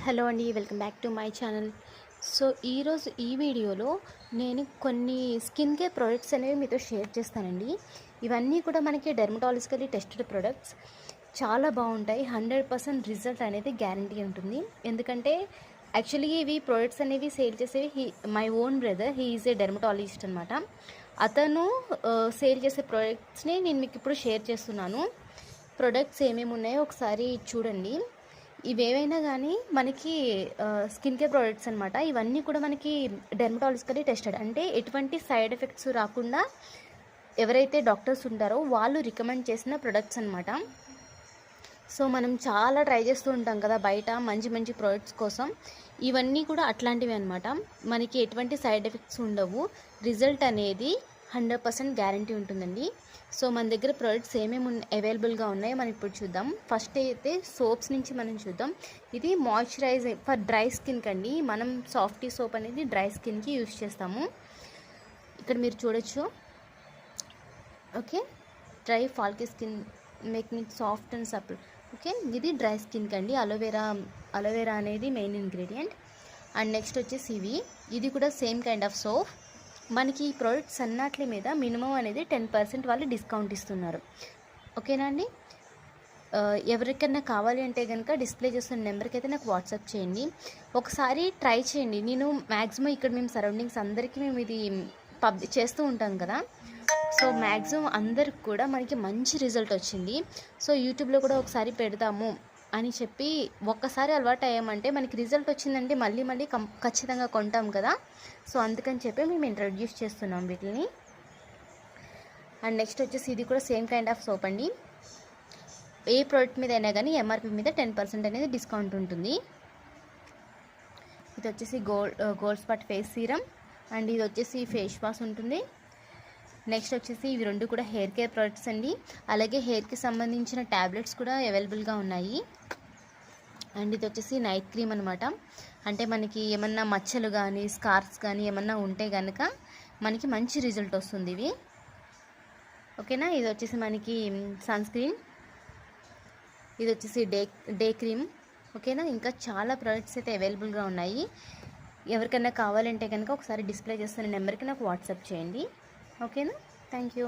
Hello అండి, welcome back to my channel. So ఈరోజు ఈ వీడియోలో నేను కొన్ని స్కిన్ కేర్ ప్రోడక్ట్స్ అనేవి మీతో షేర్ చేస్తానండి. ఇవన్నీ కూడా మనకి డెర్మటాలజికల్లీ టెస్టెడ్ ప్రోడక్ట్స్. చాలా బాగుంటాయి. 100% రిజల్ట్ అనేది గ్యారంటీ ఉంటుంది. ఎందుకంటే యాక్చువల్లీ ఇవి ప్రోడక్ట్స్ అనేవి సేల్ చేసేవి my own brother, he is a dermatologist అనమాట. అతను సేల్ చేసే ప్రోడక్ట్స్ని నేను మీకు ఇప్పుడు షేర్ చేస్తున్నాను. ప్రోడక్ట్స్ ఏమేమి ఉన్నాయో ఒకసారి చూడండి. ఇవేవైనా కానీ మనకి స్కిన్ కేర్ ప్రోడక్ట్స్ అనమాట. ఇవన్నీ కూడా మనకి డెర్మటాలజికల్లీ టెస్టెడ్, అంటే ఎటువంటి సైడ్ ఎఫెక్ట్స్ రాకుండా ఎవరైతే డాక్టర్స్ ఉంటారో వాళ్ళు రికమెండ్ చేసిన ప్రొడక్ట్స్ అనమాట. సో మనం చాలా ట్రై చేస్తూ ఉంటాం కదా బయట మంచి మంచి ప్రోడక్ట్స్ కోసం. ఇవన్నీ కూడా అట్లాంటివి అనమాట. మనకి ఎటువంటి సైడ్ ఎఫెక్ట్స్ ఉండవు. రిజల్ట్ అనేది 100% గ్యారంటీ ఉంటుందండి. సో మన దగ్గర ప్రోడక్ట్స్ ఏమేమి అవైలబుల్గా ఉన్నాయో మనం ఇప్పుడు చూద్దాం. ఫస్ట్ అయితే సోప్స్ నుంచి మనం చూద్దాం. ఇది మాయిశ్చరైజర్ ఫర్ డ్రై స్కిన్కి అండి. మనం సాఫ్టీ సోప్ అనేది డ్రై స్కిన్కి యూజ్ చేస్తాము. ఇక్కడ మీరు చూడొచ్చు. Okay, dry flaky skin making it soft and supple. Okay, ఇది డ్రై స్కిన్కి అండి. అలోవెరా అనేది మెయిన్ ఇంగ్రీడియంట్. అండ్ నెక్స్ట్ వచ్చేసి ఇది కూడా సేమ్ కైండ్ ఆఫ్ సోప్. మనకి ఈ ప్రోడక్ట్స్ అన్నిటి మీద మినిమం అనేది 10% వాళ్ళు డిస్కౌంట్ ఇస్తున్నారు. ఓకేనా అండి. ఎవరికైనా కావాలి అంటే కనుక డిస్ప్లే చేస్తున్న నెంబర్కి అయితే నాకు వాట్సాప్ చేయండి. ఒకసారి ట్రై చేయండి. నేను మ్యాక్సిమం ఇక్కడ మేము సరౌండింగ్స్ అందరికీ మేము ఇది చేస్తూ ఉంటాం కదా. సో మ్యాక్సిమం అందరికి కూడా మనకి మంచి రిజల్ట్ వచ్చింది. సో యూట్యూబ్లో కూడా ఒకసారి పెడదాము అని చెప్పి ఒక్కసారి అలవాటు అయ్యామంటే మనకి రిజల్ట్ వచ్చిందంటే మళ్ళీ మళ్ళీ ఖచ్చితంగా కొంటాం కదా. సో అందుకని చెప్పి మేము ఇంట్రడ్యూస్ చేస్తున్నాం వీటిని. అండ్ నెక్స్ట్ వచ్చేసి ఇది కూడా సేమ్ కైండ్ ఆఫ్ సోప్ అండి. ఏ ప్రోడక్ట్ మీద అయినా కానీ ఎంఆర్పి మీద 10% అనేది డిస్కౌంట్ ఉంటుంది. ఇది వచ్చేసి gold spot face serum. And ఇది వచ్చేసి ఫేస్ వాష్ ఉంటుంది. నెక్స్ట్ వచ్చేసి ఇవి రెండు కూడా హెయిర్ కేర్ ప్రోడక్ట్స్ అండి. అలాగే హెయిర్కి సంబంధించిన ట్యాబ్లెట్స్ కూడా అవైలబుల్గా ఉన్నాయి. అండ్ ఇది వచ్చేసి నైట్ క్రీమ్ అనమాట. అంటే మనకి ఏమన్నా మచ్చలు కానీ స్కార్స్ కానీ ఏమన్నా ఉంటే కనుక మనకి మంచి రిజల్ట్ వస్తుంది ఇవి. ఓకేనా. ఇది వచ్చేసి మనకి సన్ స్క్రీన్. ఇది వచ్చేసి డే క్రీమ్. ఓకేనా. ఇంకా చాలా ప్రోడక్ట్స్ అయితే అవైలబుల్గా ఉన్నాయి. ఎవరికైనా కావాలంటే కనుక ఒకసారి డిస్ప్లే చేస్తున్న నెంబర్కి నాకు వాట్సాప్ చేయండి. ఓకేనా. Thank you.